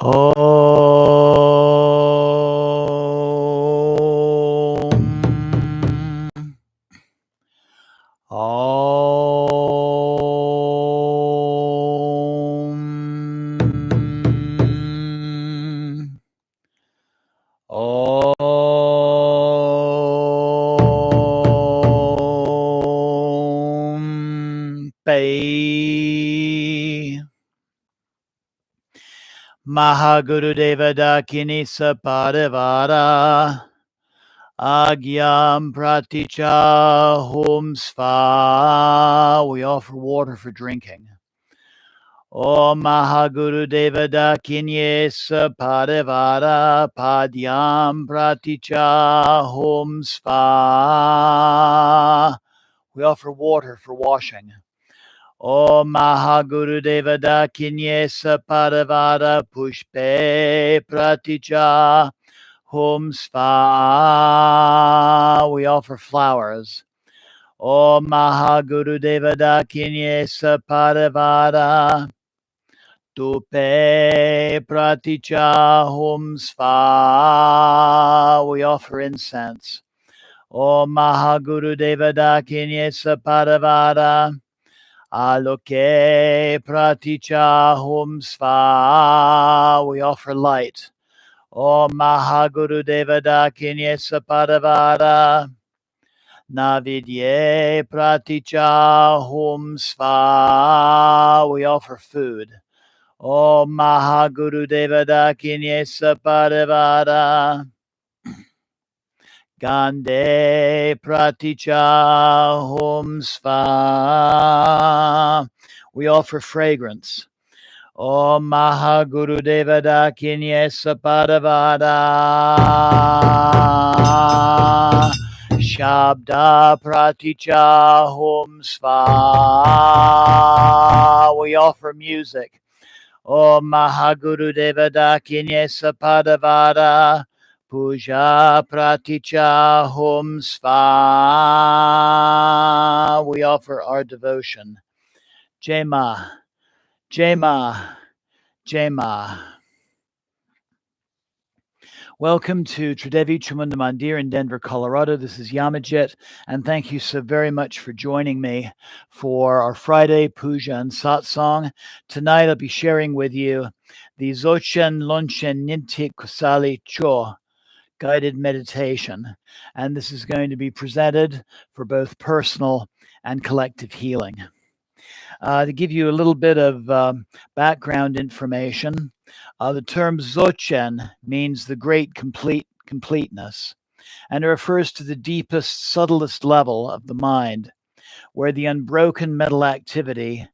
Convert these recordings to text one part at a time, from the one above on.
Om. Om. Om. Pai. Mahagurudeva Dakini Sapadavara Agyam Praticha Hum Sva. We offer water for drinking. Om Mahagurudeva Dakinye Sapadavara Padyam Praticha Hum Sva. We offer water for washing. Om Mahagurudeva Dakinye Sapadavara Pushpe Praticha Hum Sva. We offer flowers. Om Mahagurudeva Dakinye Sapadavara Tupe Praticha Hum Sva. We offer incense. Om Mahagurudeva Dakinye Sapadavara Aloke Praticha Hum Sva. We offer light. Om Mahagurudeva Dakinye Sapadavara Navidye Praticha Hum Sva. We offer food. Om Mahagurudeva Dakinye Sapadavara Gande Praticha Hum Sva. We offer fragrance. Om Mahagurudeva Dakinye Sapadavara Shabda Praticha Hum Sva. We offer music. Om Mahagurudeva Dakinye Sapadavara Puja Praticha Hum Sva. We offer our devotion. Jema, Jema, Jema. Welcome to Tridevi Chamunda Mandir in Denver, Colorado. This is Yamajit, and thank you so very much for joining me for our Friday Puja and Satsang. Tonight I'll be sharing with you the Dzogchen, Longchen, Nyngtik, Kusali, Chod guided meditation, and this is going to be presented for both personal and collective healing. To give you a little bit of background information, the term Dzogchen means the great completeness, and it refers to the deepest, subtlest level of the mind, where the unbroken mental activity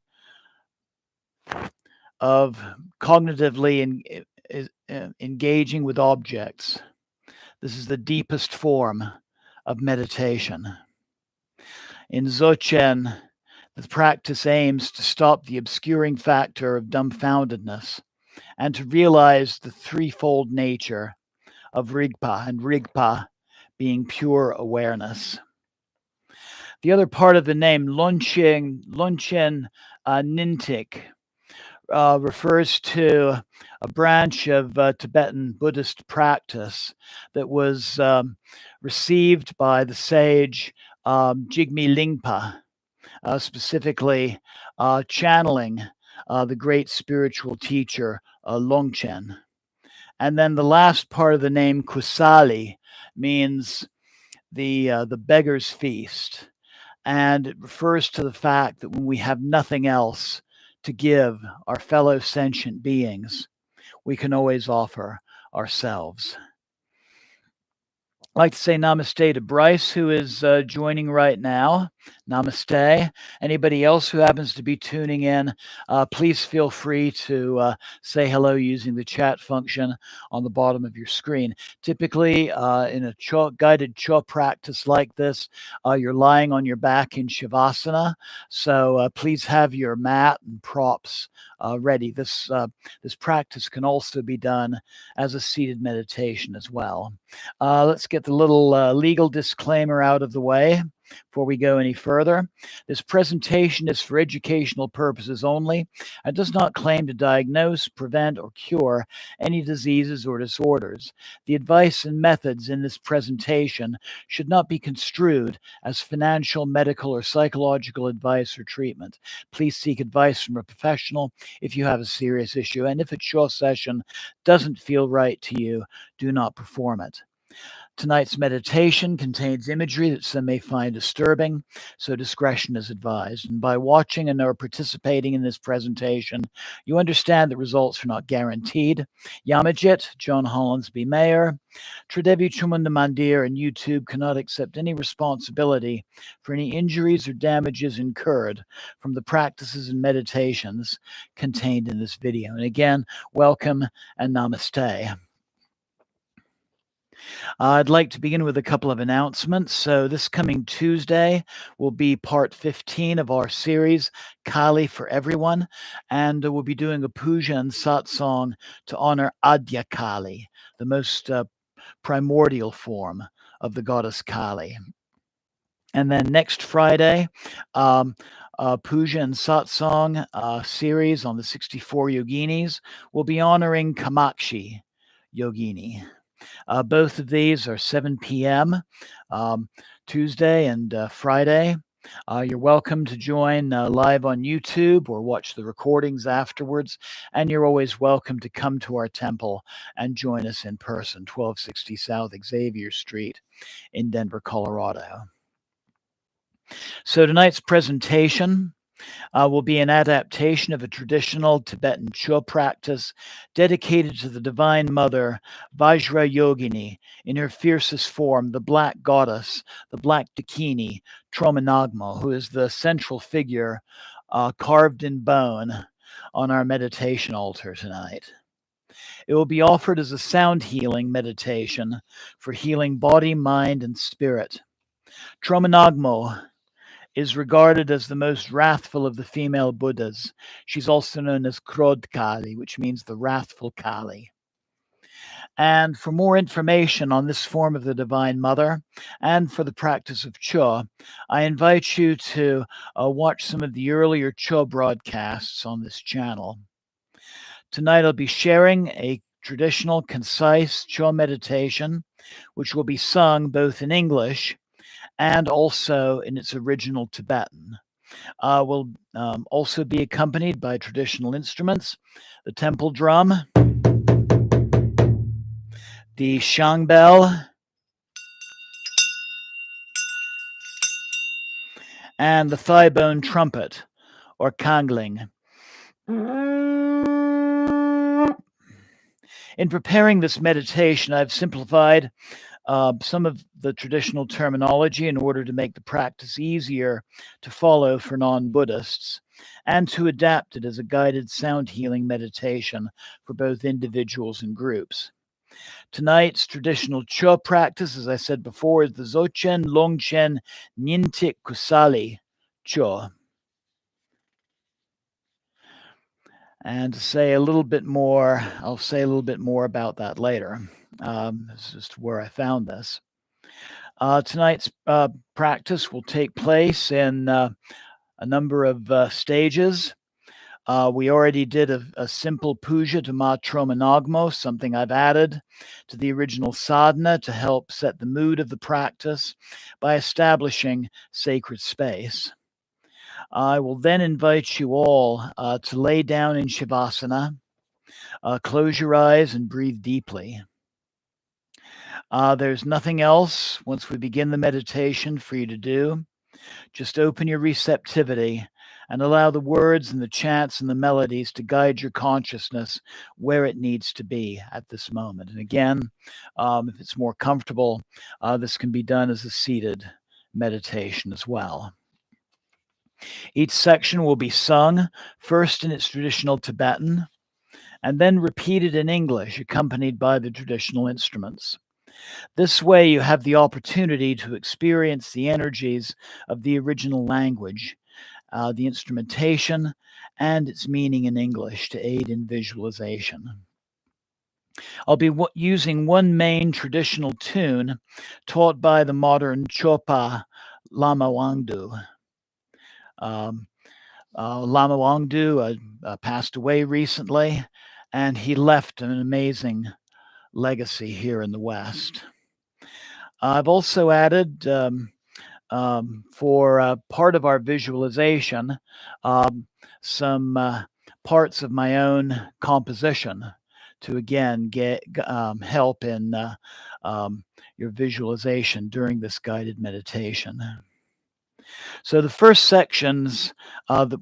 of cognitively engaging with objects. This is the deepest form of meditation. In Dzogchen, the practice aims to stop the obscuring factor of dumbfoundedness and to realize the threefold nature of Rigpa, and Rigpa being pure awareness. The other part of the name, Longchen Nyngtik, refers to a branch of Tibetan Buddhist practice that was received by the sage Jigme Lingpa, specifically channeling the great spiritual teacher Longchen. And then the last part of the name, Kusali, means the beggar's feast. And it refers to the fact that when we have nothing else to give our fellow sentient beings, we can always offer ourselves. I'd like to say namaste to Bryce, who is joining right now. Namaste. Anybody else who happens to be tuning in, please feel free to say hello using the chat function on the bottom of your screen. Typically, in a guided Chod practice like this, you're lying on your back in Shavasana. So please have your mat and props ready. This practice can also be done as a seated meditation as well. Let's get the little legal disclaimer out of the way. before we go any further. This presentation is for educational purposes only and does not claim to diagnose, prevent, or cure any diseases or disorders. The advice and methods in this presentation should not be construed as financial, medical, or psychological advice or treatment. Please seek advice from a professional if you have a serious issue, and if a Chod session doesn't feel right to you, do not perform it. Tonight's meditation contains imagery that some may find disturbing, so discretion is advised. And by watching and or participating in this presentation, you understand that results are not guaranteed. Yamajit, John Hollinsby Mayer, Tridevi Chumunda Mandir, and YouTube cannot accept any responsibility for any injuries or damages incurred from the practices and meditations contained in this video. And again, welcome and namaste. I'd like to begin with a couple of announcements. So this coming Tuesday will be part 15 of our series, Kali for Everyone, and we'll be doing a puja and satsang to honor Adya Kali, the most primordial form of the goddess Kali. And then next Friday, puja and satsang series on the 64 yoginis will be honoring Kamakshi Yogini. Both of these are 7 p.m. Tuesday and Friday. You're welcome to join live on YouTube or watch the recordings afterwards. And you're always welcome to come to our temple and join us in person, 1260 South Xavier Street in Denver, Colorado. So tonight's presentation will be an adaptation of a traditional Tibetan Chod practice dedicated to the Divine Mother, Vajra Yogini, in her fiercest form, the Black Goddess, the Black Dakini, Tromanagmo, who is the central figure carved in bone on our meditation altar tonight. It will be offered as a sound healing meditation for healing body, mind, and spirit. Tromanagmo is regarded as the most wrathful of the female Buddhas. She's also known as Chod Kali, which means the wrathful Kali. And for more information on this form of the Divine Mother and for the practice of Chod, I invite you to watch some of the earlier Chod broadcasts on this channel. Tonight I'll be sharing a traditional, concise Chod meditation, which will be sung both in English and also in its original Tibetan. Will also be accompanied by traditional instruments, the temple drum, the shang bell, and the thigh bone trumpet, or kangling. In preparing this meditation, I've simplified some of the traditional terminology in order to make the practice easier to follow for non-Buddhists and to adapt it as a guided sound healing meditation for both individuals and groups. Tonight's traditional Chod practice, as I said before, is the Dzogchen, Longchen, Nyngtik, Kusali Chod. And to say a little bit more, I'll say a little bit more about that later. This is just where I found this. Tonight's practice will take place in a number of stages. We already did a simple puja to Ma Tromanagmo, something I've added to the original sadhana to help set the mood of the practice by establishing sacred space. I will then invite you all to lay down in Shavasana, close your eyes and breathe deeply. There's nothing else once we begin the meditation for you to do. Just open your receptivity and allow the words and the chants and the melodies to guide your consciousness where it needs to be at this moment. And again, if it's more comfortable, this can be done as a seated meditation as well. Each section will be sung first in its traditional Tibetan and then repeated in English, accompanied by the traditional instruments. This way, you have the opportunity to experience the energies of the original language, the instrumentation, and its meaning in English to aid in visualization. I'll be using one main traditional tune taught by the modern Chopa Lama Wangdu. Lama Wangdu passed away recently, and he left an amazing legacy here in the West. I've also added for part of our visualization some parts of my own composition to again get help in your visualization during this guided meditation. So the first sections that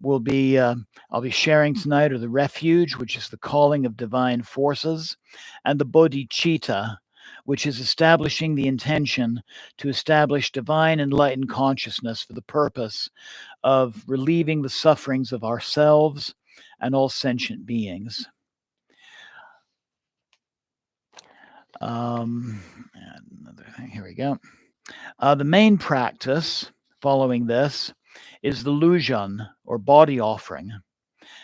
I'll be sharing tonight are the refuge, which is the calling of divine forces, and the bodhicitta, which is establishing the intention to establish divine enlightened consciousness for the purpose of relieving the sufferings of ourselves and all sentient beings. Another thing, here we go. The main practice following this is the Longchen, or body offering.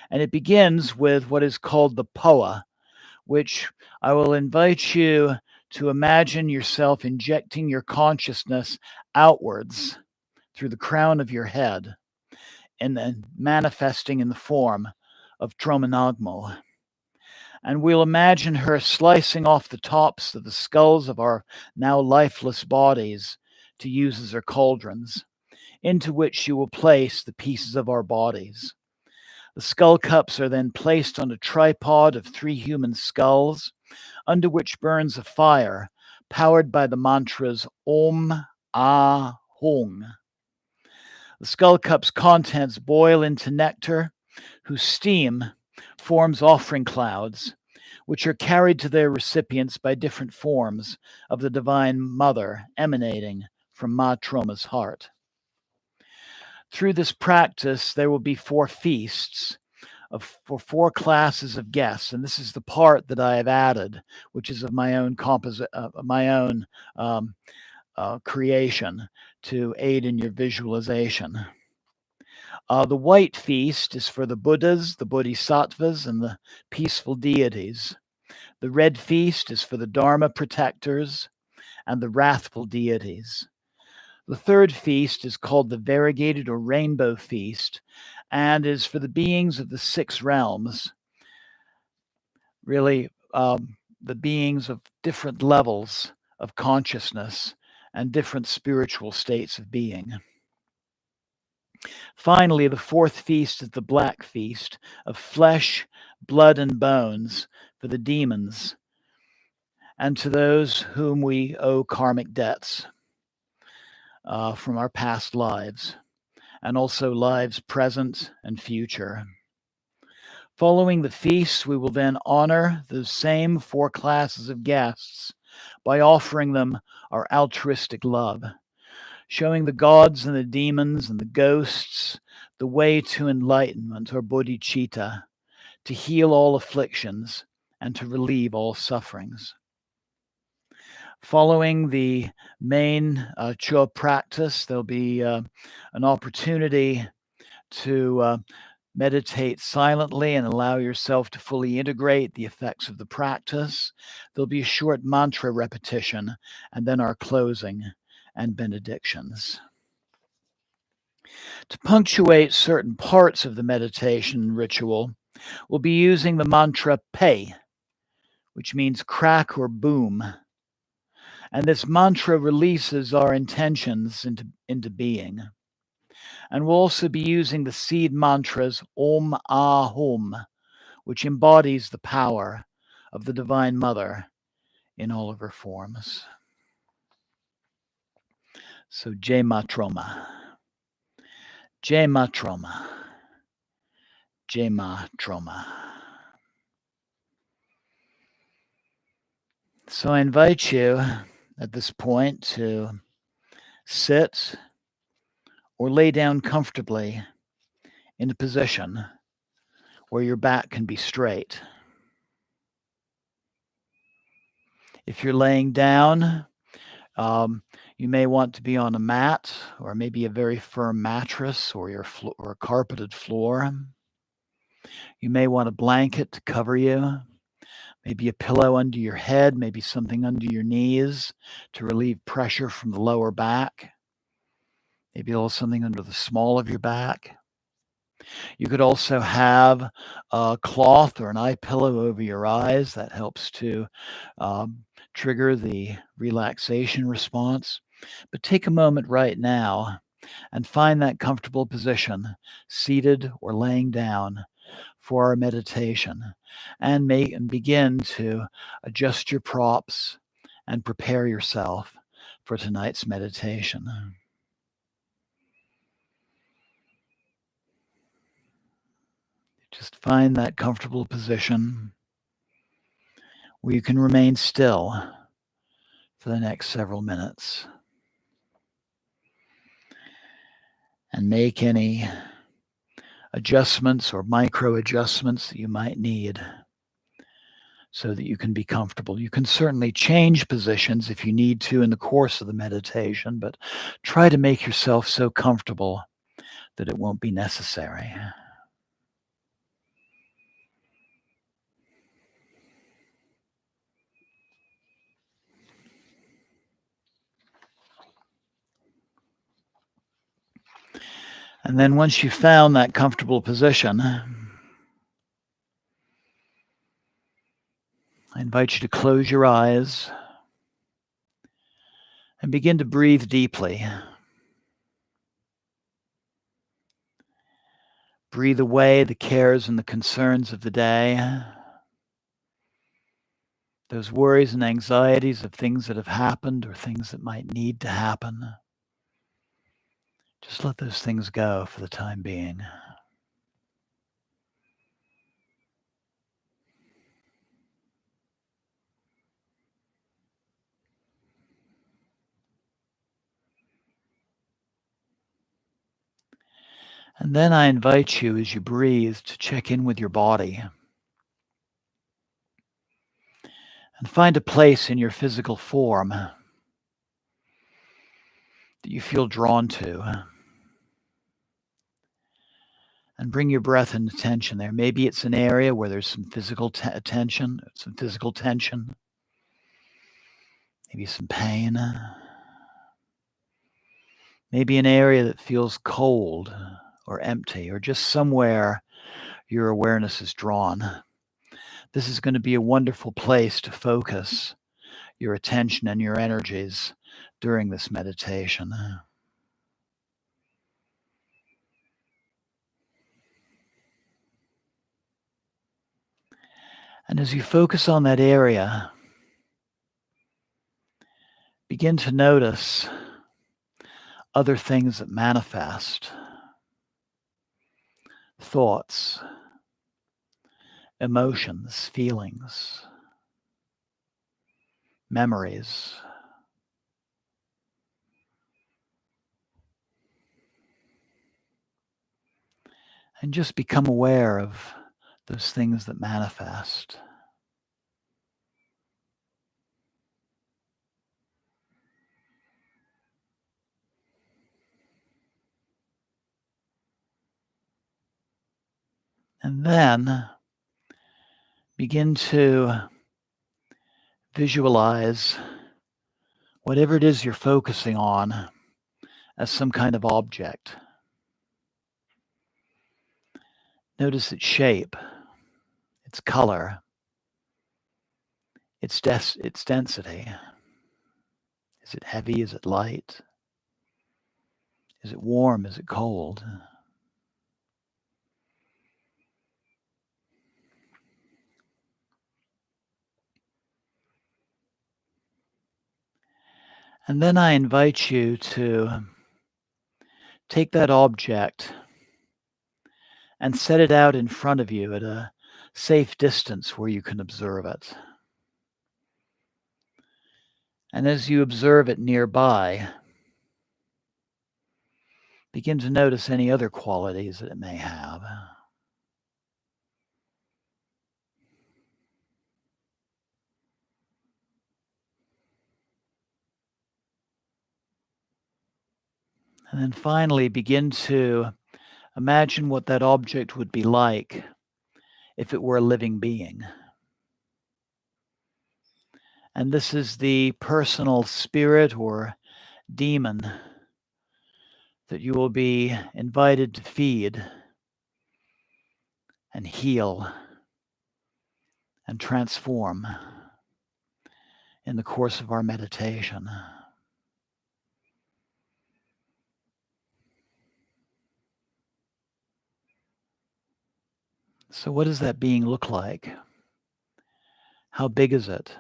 And it begins with what is called the Poa, which I will invite you to imagine yourself injecting your consciousness outwards through the crown of your head and then manifesting in the form of Tromanagmo. And we'll imagine her slicing off the tops of the skulls of our now lifeless bodies to use as her cauldrons, into which she will place the pieces of our bodies. The skull cups are then placed on a tripod of 3 human skulls, under which burns a fire powered by the mantras Om, Ah, Hung. The skull cup's contents boil into nectar, whose steam forms offering clouds, which are carried to their recipients by different forms of the Divine Mother emanating from Ma Troma's heart. Through this practice, there will be 4 feasts for 4 classes of guests, and this is the part that I have added, which is of my own creation to aid in your visualization. The white feast is for the Buddhas, the Bodhisattvas, and the peaceful deities. The red feast is for the Dharma protectors and the wrathful deities. The third feast is called the variegated or rainbow feast and is for the beings of the 6 realms, really the beings of different levels of consciousness and different spiritual states of being. Finally, the 4th feast is the black feast of flesh, blood, and bones for the demons and to those whom we owe karmic debts from our past lives, and also lives present and future. Following the feasts, we will then honor the same 4 classes of guests by offering them our altruistic love, showing the gods and the demons and the ghosts the way to enlightenment, or bodhicitta, to heal all afflictions and to relieve all sufferings. Following the main Chod practice, there'll be an opportunity to meditate silently and allow yourself to fully integrate the effects of the practice. There'll be a short mantra repetition and then our closing and benedictions. To punctuate certain parts of the meditation ritual, we'll be using the mantra Pe, which means crack or boom. And this mantra releases our intentions into being. And we'll also be using the seed mantras Om Ah Hum, which embodies the power of the Divine Mother in all of her forms. So Jai Ma Troma. Jai Ma Troma. Jai Ma Troma. So I invite you at this point to sit or lay down comfortably in a position where your back can be straight. If you're laying down, you may want to be on a mat or maybe a very firm mattress or a carpeted floor. You may want a blanket to cover you, maybe a pillow under your head, maybe something under your knees to relieve pressure from the lower back. maybe a little something under the small of your back. You could also have a cloth or an eye pillow over your eyes. That helps to um, trigger the relaxation response. But take a moment right now and find that comfortable position, seated or laying down, for our meditation, and begin to adjust your props and prepare yourself for tonight's meditation. Just find that comfortable position where you can remain still for the next several minutes and make any adjustments or micro adjustments that you might need so that you can be comfortable. You can certainly change positions if you need to in the course of the meditation, but try to make yourself so comfortable that it won't be necessary. And then once you've found that comfortable position, I invite you to close your eyes and begin to breathe deeply. Breathe away the cares and the concerns of the day, those worries and anxieties of things that have happened or things that might need to happen. Just let those things go for the time being. And then I invite you, as you breathe, to check in with your body and find a place in your physical form that you feel drawn to. And bring your breath and attention there. Maybe it's an area where there's some physical tension, maybe some pain. Maybe an area that feels cold or empty, or just somewhere your awareness is drawn. This is going to be a wonderful place to focus your attention and your energies during this meditation. And as you focus on that area, begin to notice other things that manifest: thoughts, emotions, feelings, memories. And just become aware of those things that manifest. And then begin to visualize whatever it is you're focusing on as some kind of object. Notice its shape, its color, its density. Is it heavy? Is it light? Is it warm? Is it cold? And then I invite you to take that object and set it out in front of you at a safe distance where you can observe it. And as you observe it nearby, begin to notice any other qualities that it may have. And then finally, begin to imagine what that object would be like if it were a living being. And this is the personal spirit or demon that you will be invited to feed and heal and transform in the course of our meditation. So what does that being look like? How big is it?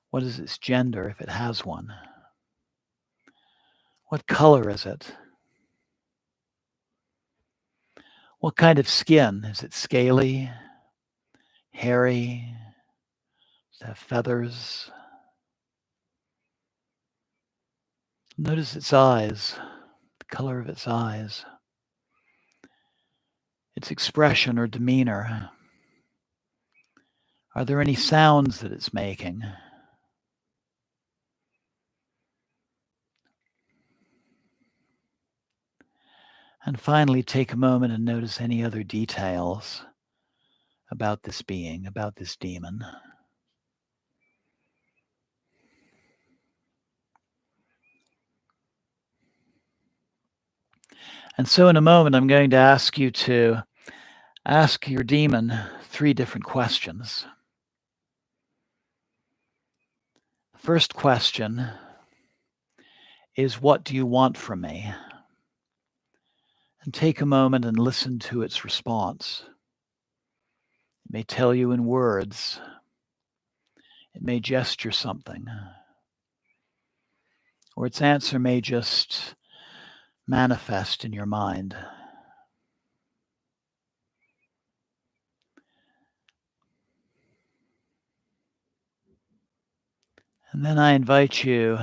What is its gender, if it has one? What color is it? What kind of skin? Is it scaly, hairy? Does it have feathers? Notice its eyes, the color of its eyes, its expression or demeanor. Are there any sounds that it's making? And finally, take a moment and notice any other details about this being, about this demon. And so in a moment, I'm going to ask you to ask your demon 3 different questions. First question is, what do you want from me? And take a moment and listen to its response. It may tell you in words. It may gesture something. Or its answer may just manifest in your mind. And then I invite you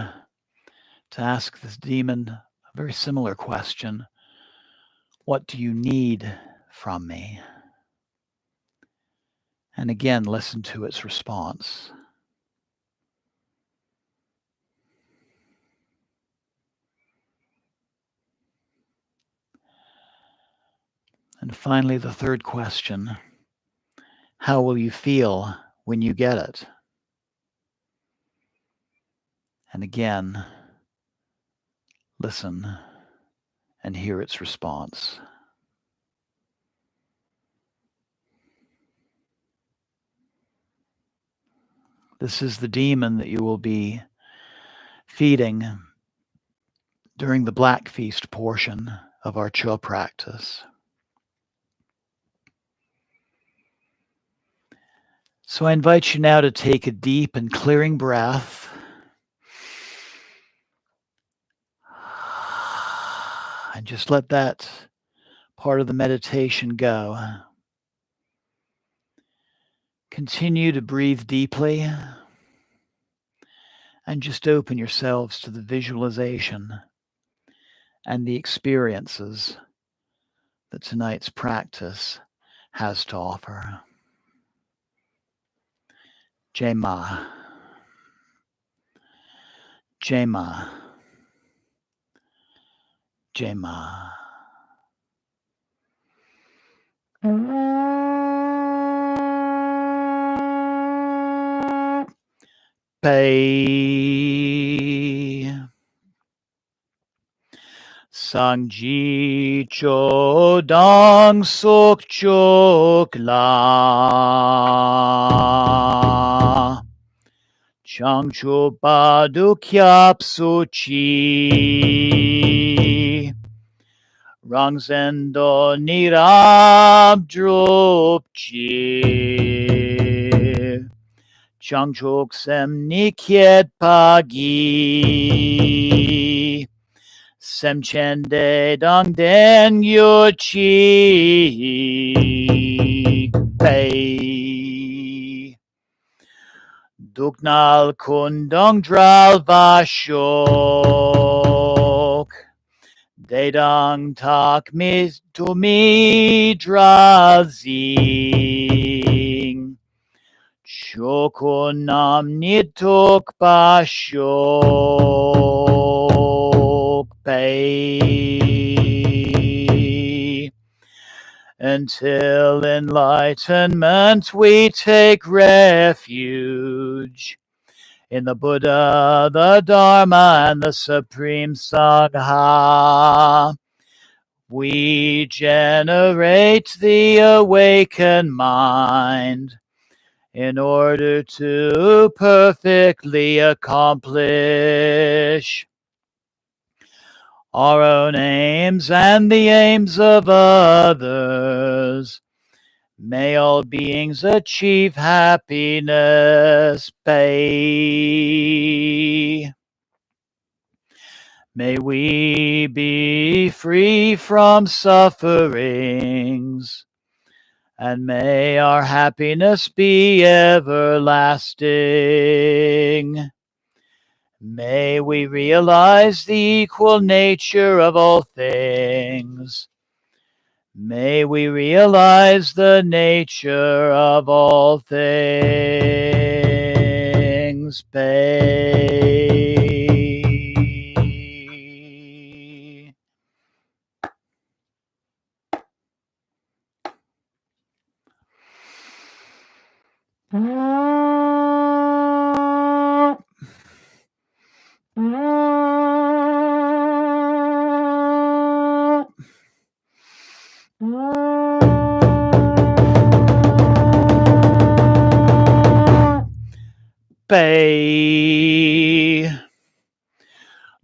to ask this demon a very similar question. What do you need from me? And again, listen to its response. And finally, the third question, how will you feel when you get it? And again, listen and hear its response. This is the demon that you will be feeding during the Black Feast portion of our Chod practice. So I invite you now to take a deep and clearing breath. And just let that part of the meditation go. Continue to breathe deeply and just open yourselves to the visualization and the experiences that tonight's practice has to offer. Jai Ma. Jai Ma. Jai Ma. Pei Sangji Chodang Sok Chok La Changcho Badu Kyap Suchi Rangzendo Nirab Drupchi Changchok Sem Nikyet Pagi Semchende Dongden Yochi Pei Duknal Kundong Dral Vashok Dedang Tak Mi to Mi Drazing Chokonam Nitok Pashok Pei. Until enlightenment we take refuge in the Buddha, the Dharma, and the Supreme Sangha. We generate the awakened mind in order to perfectly accomplish our own aims and the aims of others. May all beings achieve happiness. May we be free from sufferings, and may our happiness be everlasting. May we realize the equal nature of all things. May we realize the nature of all things.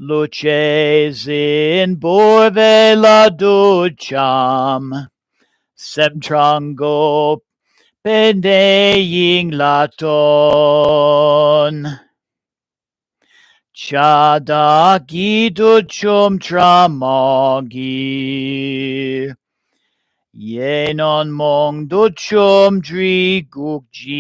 Luces in borve la ducham, semtrango pendeing laton. Chada giduchum tramogi, yenon mong duchum drigukji.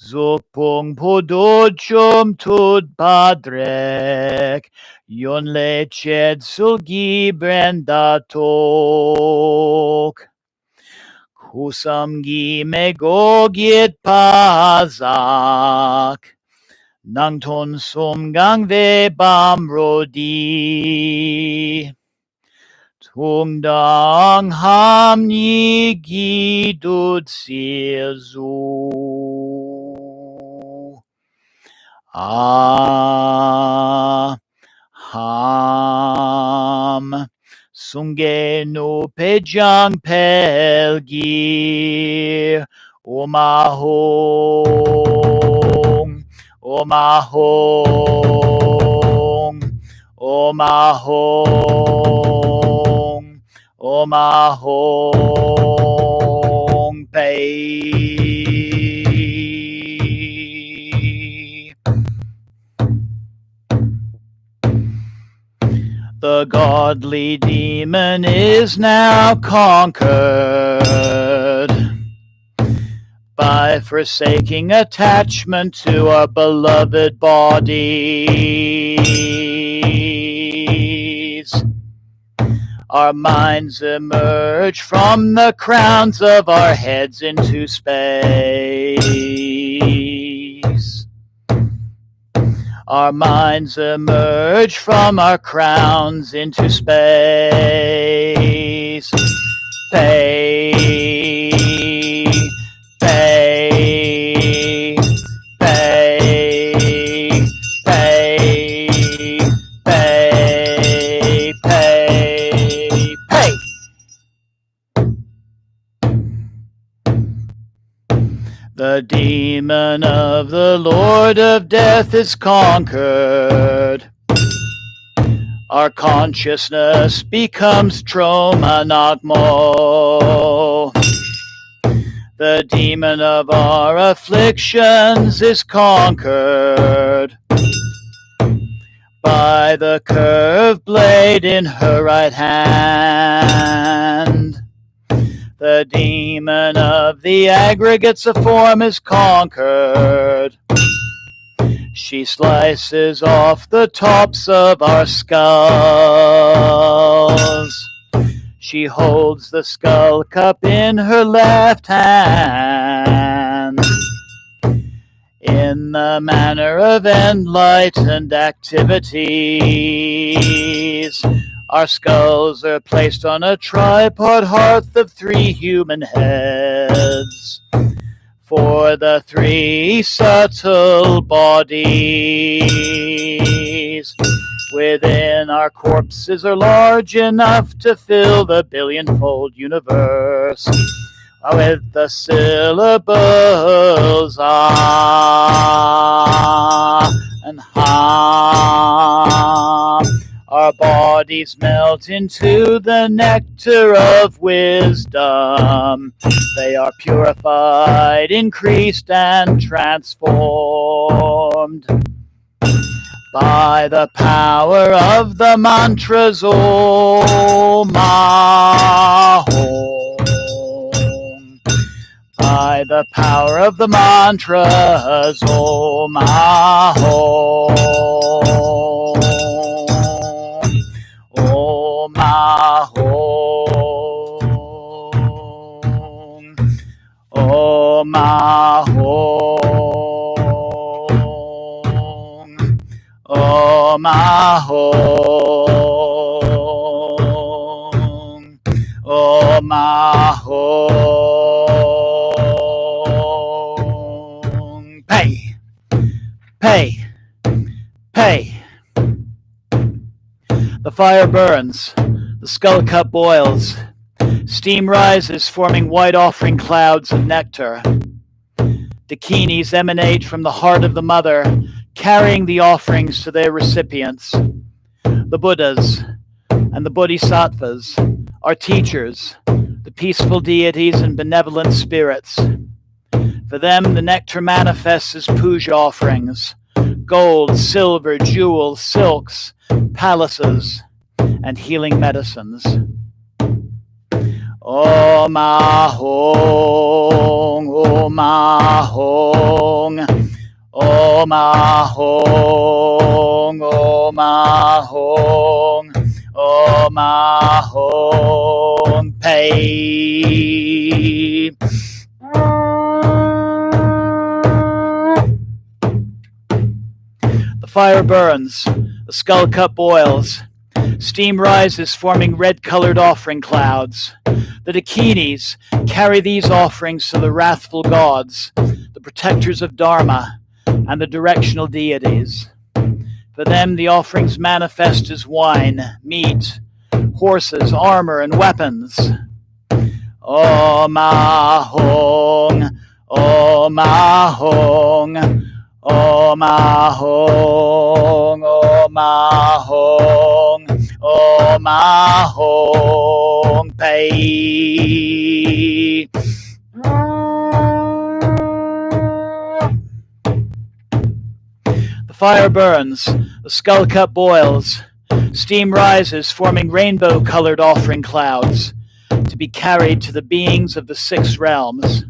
Zopung podochum tud padrek, yon leched sulgi brendatok. Kusamgi megogit pazak, nangton sumgang ve bamrodi. Tungdang hamni gidud silzu. Ham sunge no pejang pelgir omahong omahong omahong omahong pei. The godly demon is now conquered by forsaking attachment to our beloved bodies. Our minds emerge from the crowns of our heads into space. Our minds emerge from our crowns into space. Pay, pay, pay, pay, pay, pay, pay. The demon of the Lord of Death is conquered. Our consciousness becomes Tromanagmo. The demon of our afflictions is conquered by the curved blade in her right hand. The demon of the aggregates of form is conquered. She slices off the tops of our skulls. She holds the skull cup in her left hand. In the manner of enlightened activities, our skulls are placed on a tripod hearth of 3 human heads. For the three subtle bodies within our corpses are large enough to fill the billion-fold universe. With the syllables ah and ha, our bodies melt into the nectar of wisdom. They are purified, increased, and transformed by the power of the mantras Om Ahom. By the power of the mantras Om Ahom. Om Ahom. Om Ahom. Om Ahom. Om Ahom. Pay. Pay. Pay. The fire burns. The skull cup boils. Steam rises, forming white offering clouds of nectar. Dakinis emanate from the heart of the mother, carrying the offerings to their recipients. The Buddhas and the Bodhisattvas are teachers, the peaceful deities and benevolent spirits. For them, the nectar manifests as puja offerings, gold, silver, jewels, silks, palaces, and healing medicines. Om Ahom, Om Ahom, Om Ahom, Om Ahom, Om Ahom, Pei. The fire burns, the skull cup boils, steam rises, forming red-colored offering clouds. The Dakinis carry these offerings to the wrathful gods, the protectors of Dharma, and the directional deities. For them, the offerings manifest as wine, meat, horses, armor, and weapons. Om Ahom, Om Ahom, Om Ahom, Om Ahom, Om Ahom, Pei. The fire burns, the skull cup boils, steam rises, forming rainbow-colored offering clouds, to be carried to the beings of the 6 realms,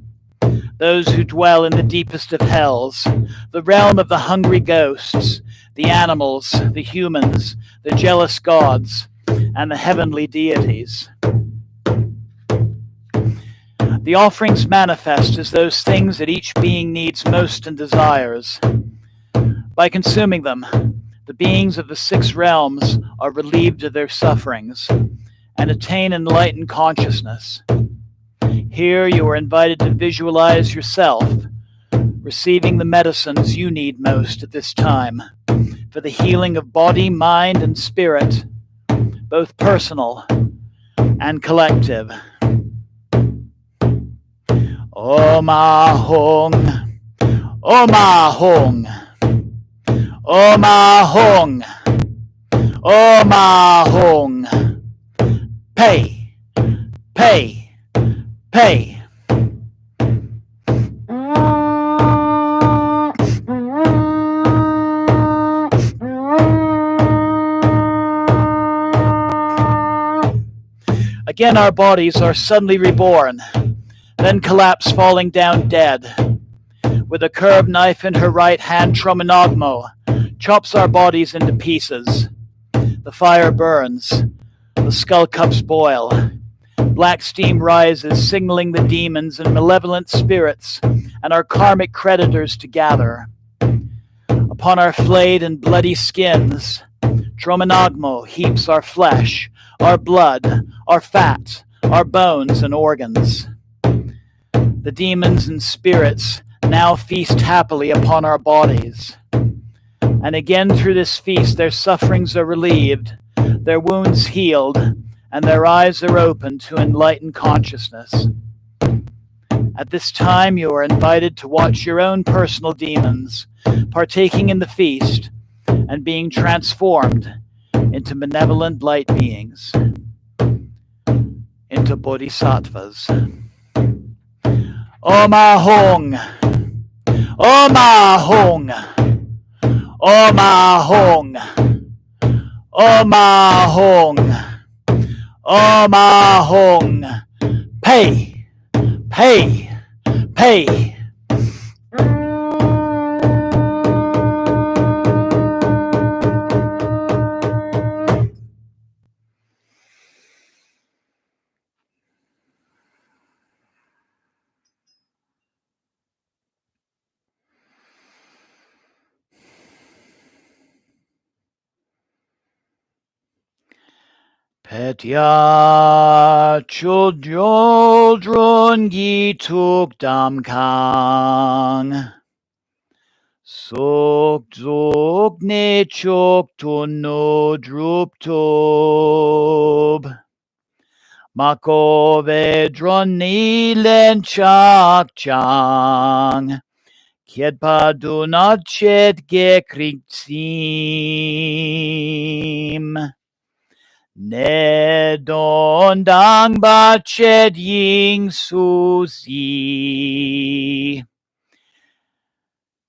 those who dwell in the deepest of hells, the realm of the hungry ghosts, the animals, the humans, the jealous gods, and the heavenly deities. The offerings manifest as those things that each being needs most and desires. By consuming them, the beings of the 6 realms are relieved of their sufferings and attain enlightened consciousness. Here you are invited to visualize yourself receiving the medicines you need most at this time for the healing of body, mind, and spirit, both personal and collective. Om Ahom, Om Ahom, Om Ahom, Om Ahom, Pei, Pei, Pei. Again, our bodies are suddenly reborn, then collapse, falling down dead. With a curved knife in her right hand, Tromanogmo chops our bodies into pieces. The fire burns. The skull cups boil. Black steam rises, signaling the demons and malevolent spirits and our karmic creditors to gather. Upon our flayed and bloody skins, Tromanogmo heaps our flesh, our blood, our fat, our bones and organs. The demons and spirits now feast happily upon our bodies. And again through this feast their sufferings are relieved, their wounds healed, and their eyes are opened to enlightened consciousness. At this time you are invited to watch your own personal demons, partaking in the feast, and being transformed into benevolent light beings, into bodhisattvas. Om Ahong, Om Ahong, Om Ahong, Om Ahong, Om Ahong. Pay, pay, pay. Petya Chodron Gituk Damkang Sok Zok Ne Chok Tono Drup Tob Mako Vedron Nilen Chak Chang Kiedpa Dunat Chet Gekritsim Nedon dang ba ched ying susi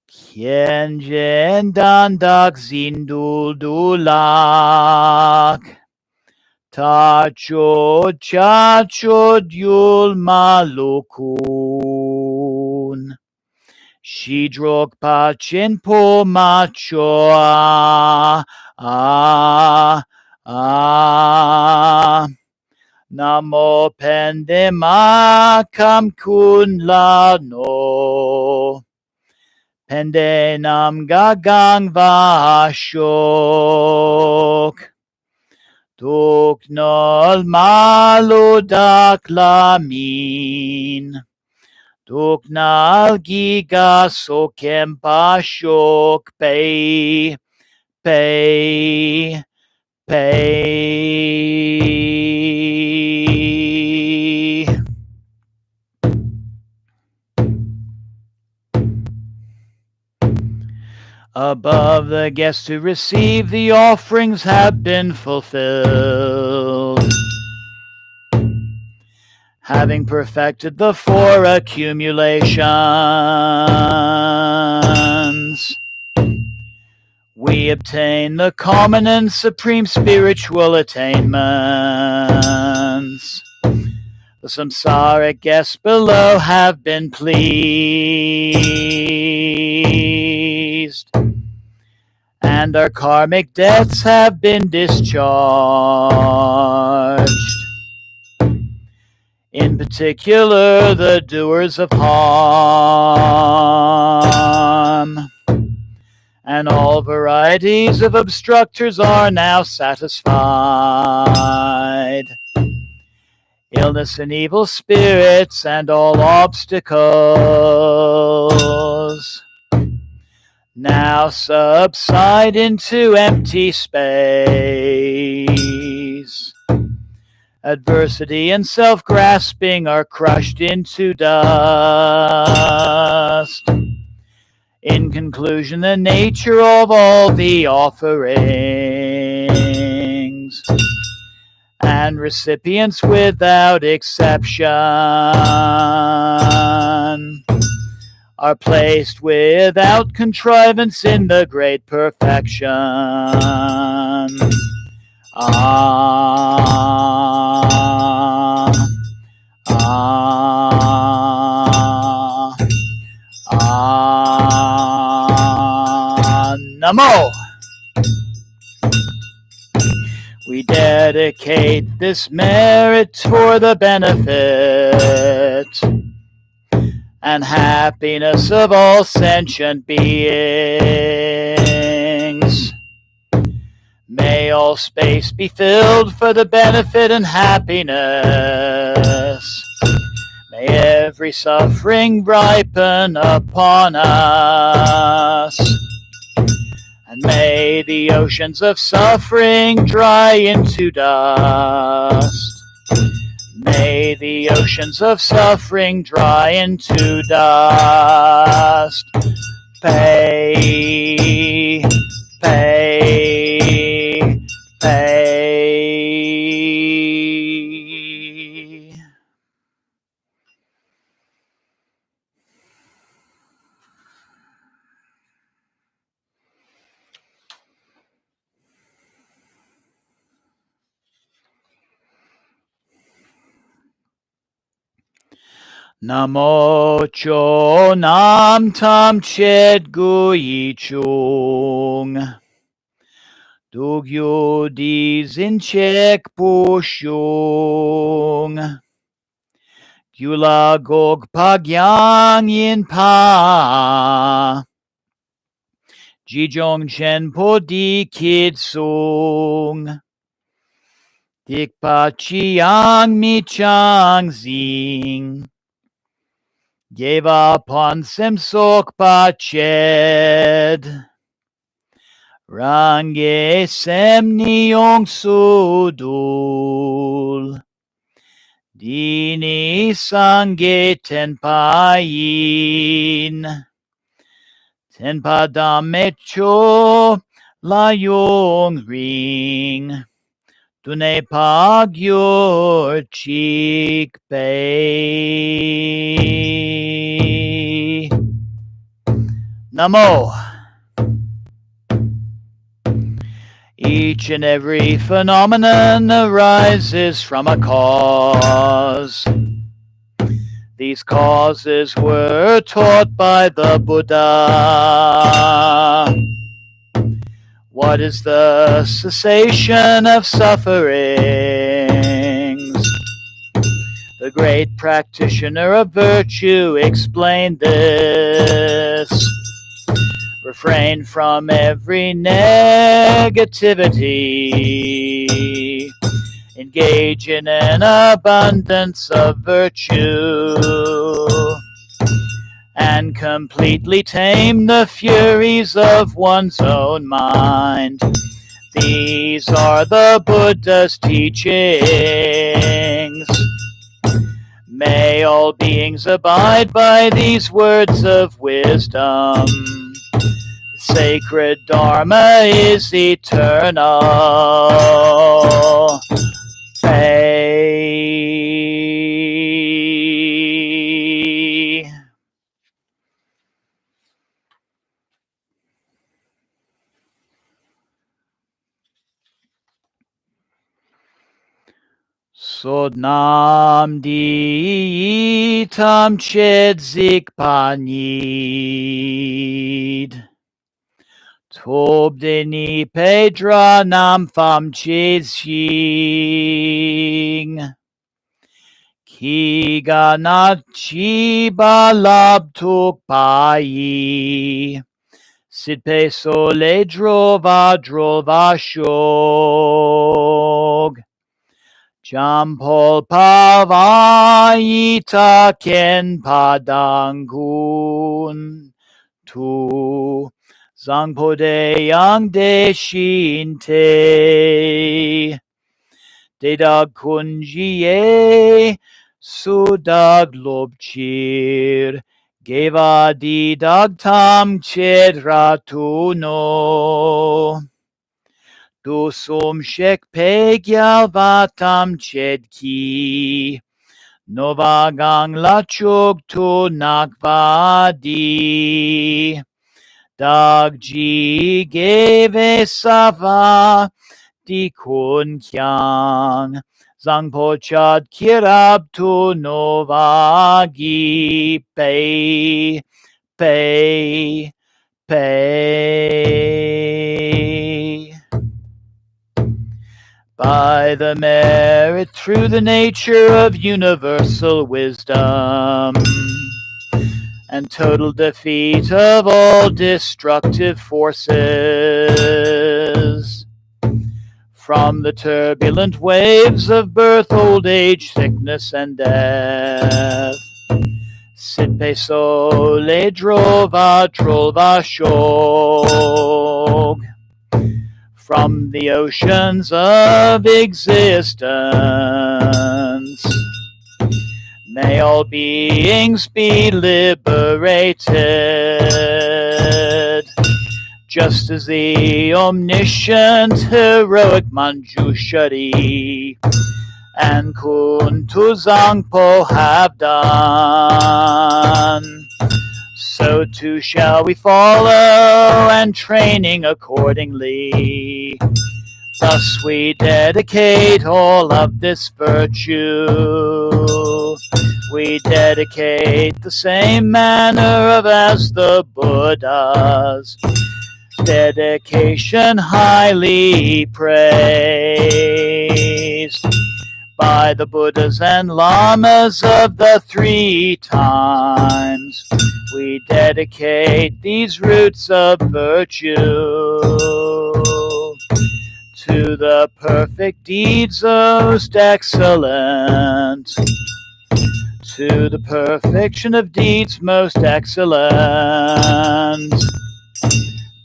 Kien jen dan dak zindul dulak Ta chod cha chod yul malukun Shidrok pa chin po machoa Namo Pendema Kam Kun La No Pende Nam Gagang Vashok Duk Nol Maludak Lamin Duk Nal Giga Sokem Pashok Pei Pei Pay. Above, the guests who receive the offerings have been fulfilled, having perfected the 4 accumulations. We obtain the common and supreme spiritual attainments. The samsaric guests below have been pleased, and our karmic debts have been discharged. In particular, the doers of harm and all varieties of obstructors are now satisfied. Illness and evil spirits and all obstacles now subside into empty space. Adversity and self-grasping are crushed into dust. In conclusion, the nature of all the offerings and recipients without exception are placed without contrivance in the great perfection. Namo. We dedicate this merit for the benefit and happiness of all sentient beings. May all space be filled for the benefit and happiness. May every every suffering ripen upon us. And may the oceans of suffering dry into dust. May the oceans of suffering dry into dust. Pay, pay, pay. Namo cho nam tam chet gui chung. Dugyo di zinchek pushung. Gyula gog pagyang yin pa. Jijong chen po di kitsung. Dikpa chiang mi chang zing. Geva pon simsok pa ched. Range sem niong sudul. Dini sange tenpayin. Tenpa mecho layong ring. Dune pagyor chik pei. Namo. Each and every phenomenon arises from a cause. These causes were taught by the Buddha. What is the cessation of sufferings? The great practitioner of virtue explained this. Refrain from every negativity. Engage in an abundance of virtue. And completely tame the furies of one's own mind. These are the Buddha's teachings. May all beings abide by these words of wisdom. The sacred Dharma is eternal. Pay. Sodnam di tam ched zik panid. Tob deni pedra nam fam chizing. Ki ganachi balab tuk pai. Sid peso le drova shog. Jampol pavaita ken padangun. Tu zangpode yang de shinte. Dedag kunjiye sudag lobchir. Geva di dagtam chedratuno. Tu sum shek pegyal vatam chedki. Novagang lachuk tu nakvadi. Dagji geve sava di kun kyang. Zangpo chad kirab tu novagi pei, pei, pei. By the merit through the nature of universal wisdom and total defeat of all destructive forces, from the turbulent waves of birth, old age, sickness, and death, Sit sole drova shog from the oceans of existence. May all beings be liberated, just as the omniscient heroic Manjushri and Kuntu Zangpo have done. So too shall we follow, and training accordingly. Thus we dedicate all of this virtue. We dedicate the same manner of as the Buddhas. Dedication highly praised by the Buddhas and Lamas of the three times. We dedicate these roots of virtue to the perfect deeds most excellent, to the perfection of deeds most excellent.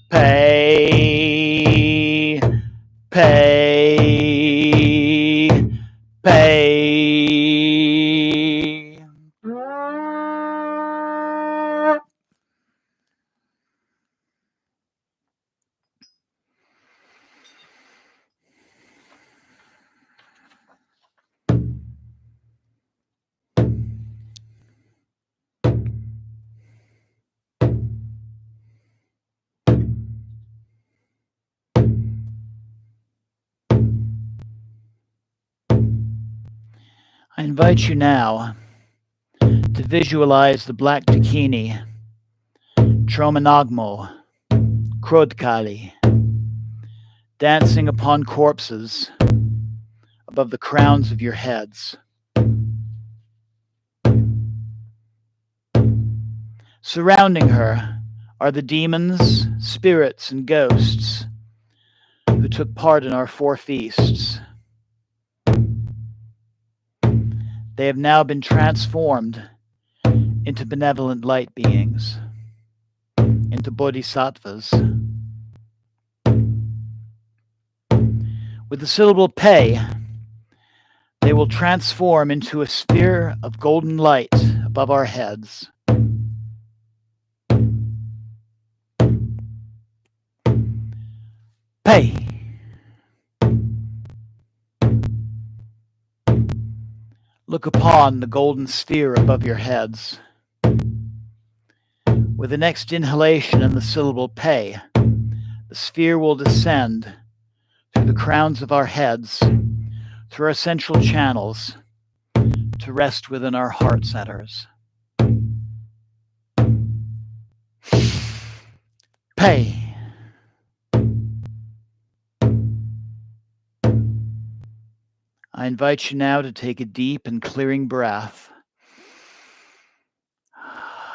Pay, pay, pay. I invite you now to visualize the black dakini, Tromanagmo, Krodkali, dancing upon corpses above the crowns of your heads. Surrounding her are the demons, spirits, and ghosts who took part in our 4 feasts. They have now been transformed into benevolent light beings, into bodhisattvas. With the syllable pay, they will transform into a sphere of golden light above our heads. Pay. Look upon the golden sphere above your heads. With the next inhalation and the syllable pay, the sphere will descend through the crowns of our heads, through our central channels, to rest within our heart centers. Pay. I invite you now to take a deep and clearing breath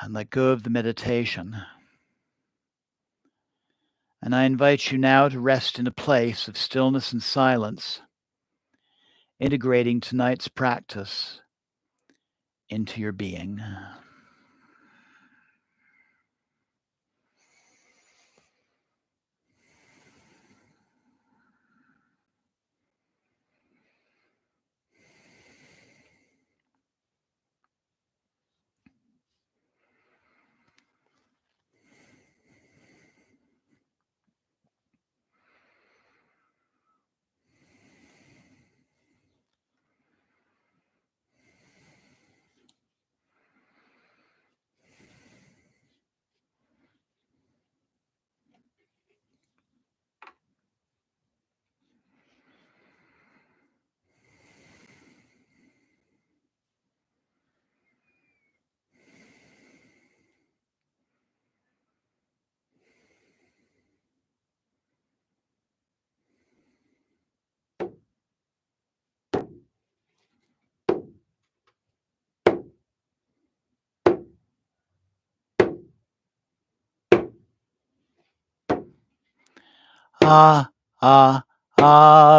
and let go of the meditation. And I invite you now to rest in a place of stillness and silence, integrating tonight's practice into your being.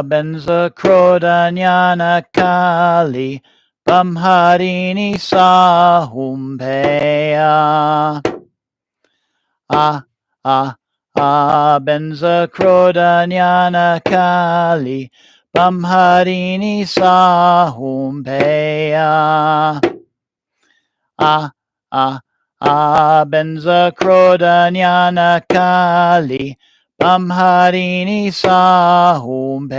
Benza Krodanyana Kali Bamharini Sahumpeya. Benza Krodanyana Kali. Bamharini Sahumpeya. Benza Krodanyana Kali. Bamharini Sahumpeya.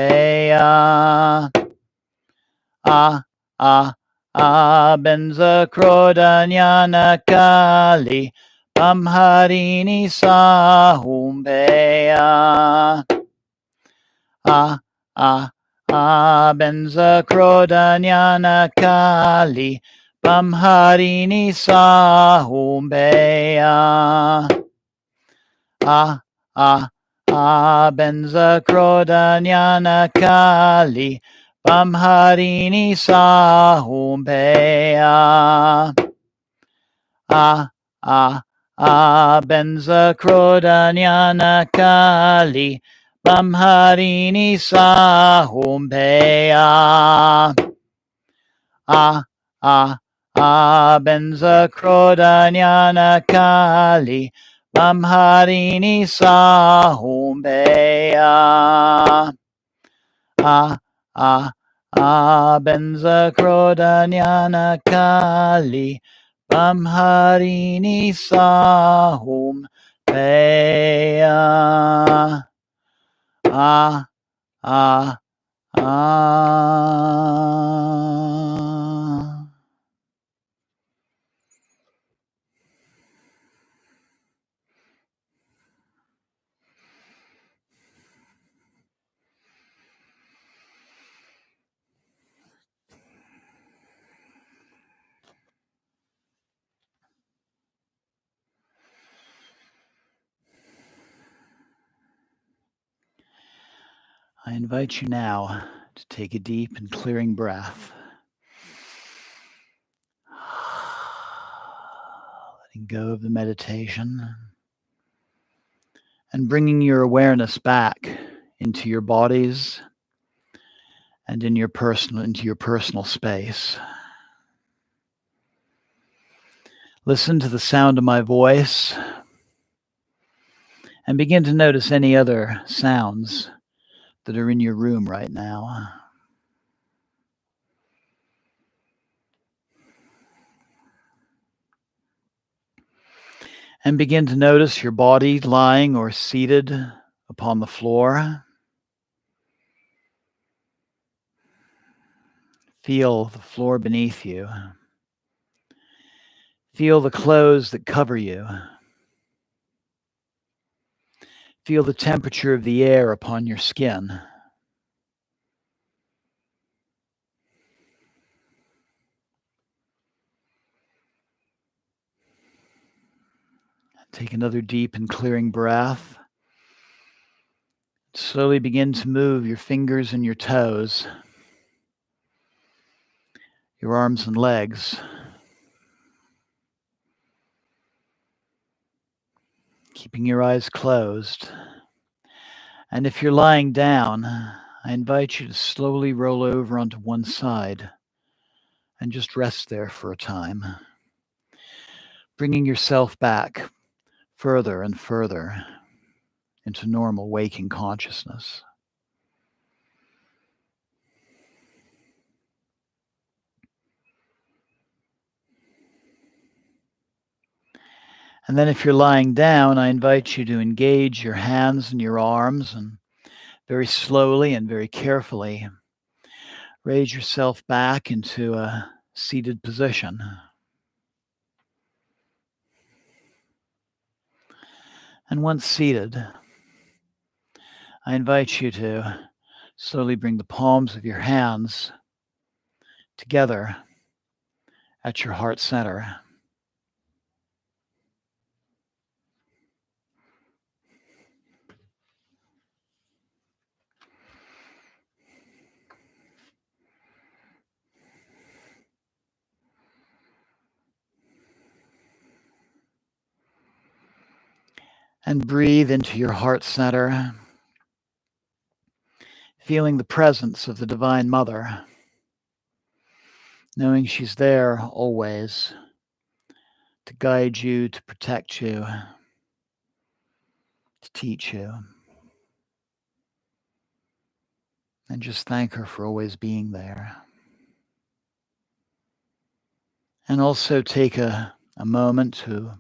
Benza Krodanyana Kali. Bamharini Sahumpeya. Benza Krodanyana Kali. Bamharini Sahumpeya. Benza Krodanyana Kali. Bamharini Sahumpeya. Benza Krodanyana Kali. Bamharini Sahumpeya. Benza Krodanyana Kali. Bamharini Sahumpeya. Benza Krodanyana Kali. Bamharini Sahumpeya. I invite you now to take a deep and clearing breath. Letting go of the meditation and bringing your awareness back into your bodies and into your personal space. Listen to the sound of my voice and begin to notice any other sounds that are in your room right now. And begin to notice your body lying or seated upon the floor. Feel the floor beneath you. Feel the clothes that cover you. Feel the temperature of the air upon your skin. Take another deep and clearing breath. Slowly begin to move your fingers and your toes, your arms and legs. Keeping your eyes closed. And if you're lying down, I invite you to slowly roll over onto one side and just rest there for a time, bringing yourself back further and further into normal waking consciousness. And then if you're lying down, I invite you to engage your hands and your arms and very slowly and very carefully raise yourself back into a seated position. And once seated, I invite you to slowly bring the palms of your hands together at your heart center. And breathe into your heart center, feeling the presence of the Divine Mother knowing she's there always to guide you, to protect you, to teach you. And just thank her for always being there. And also take a moment to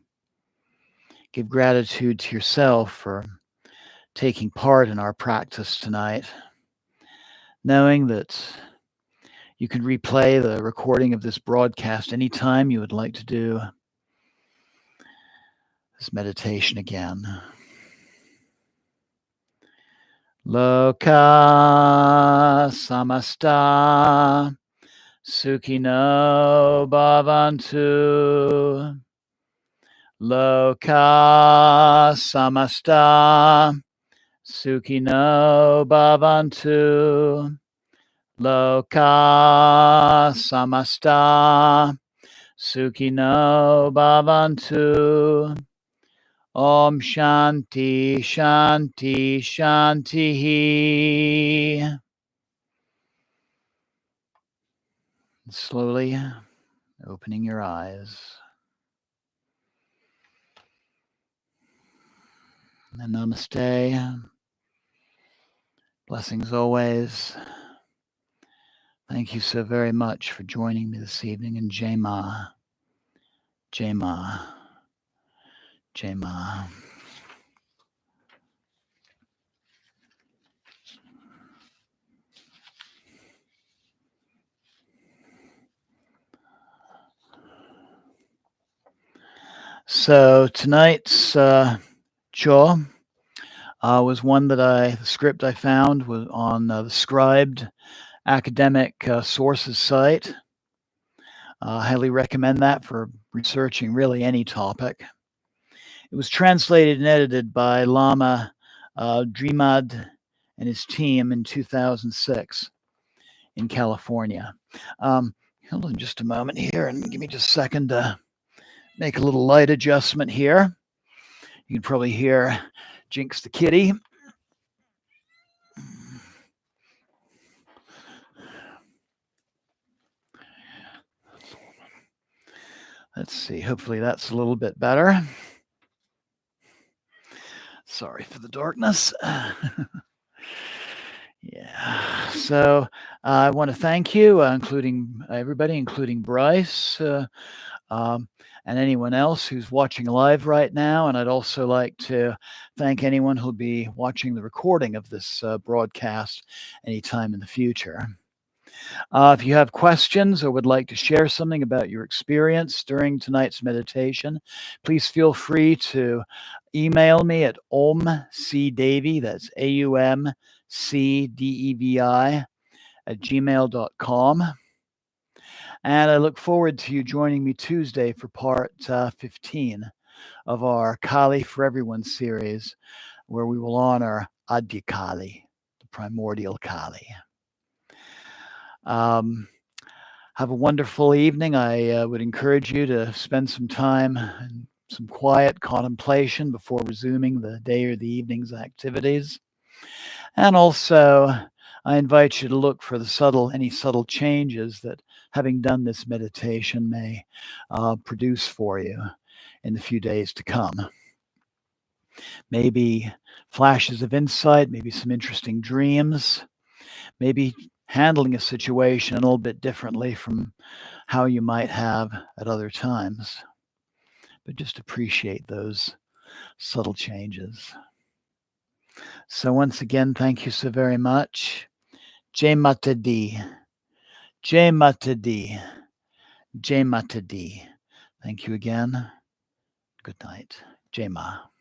give gratitude to yourself for taking part in our practice tonight, knowing that you can replay the recording of this broadcast anytime you would like to do this meditation again. Loka samasta sukhino bhavantu. Loka samasta sukhino bhavantu. Loka samasta sukhino bhavantu. Om Shanti Shanti Shanti. Slowly opening your eyes. And namaste. Blessings always. Thank you so very much for joining me this evening. And Jai Ma. Jai Ma. Jai Ma. So tonight's Chod was one that the script I found was on the Scribed academic sources site. I highly recommend that for researching really any topic. It was translated and edited by Lama Drimad and his team in 2006 in California. Hold on just a moment here and give me just a second to make a little light adjustment here. You can probably hear Jinx the kitty. Let's see, hopefully that's a little bit better. Sorry for the darkness. Yeah, so I want to thank you, including everybody, including Bryce, and anyone else who's watching live right now. And I'd also like to thank anyone who'll be watching the recording of this broadcast anytime in the future. If you have questions or would like to share something about your experience during tonight's meditation, please feel free to email me at omcdevi, that's AUMCDEVI, at gmail.com. And I look forward to you joining me Tuesday for part 15 of our Kali for Everyone series, where we will honor Adya Kali, the primordial Kali. Have a wonderful evening. I would encourage you to spend some time in some quiet contemplation before resuming the day or the evening's activities. And also, I invite you to look for any subtle changes that having done this meditation may produce for you in the few days to come. Maybe flashes of insight, maybe some interesting dreams, maybe handling a situation a little bit differently from how you might have at other times. But just appreciate those subtle changes. So once again, thank you so very much. Jai Mata Di. Jai Mata Di. Jai Mata Di. Thank you again. Good night. Jai Ma.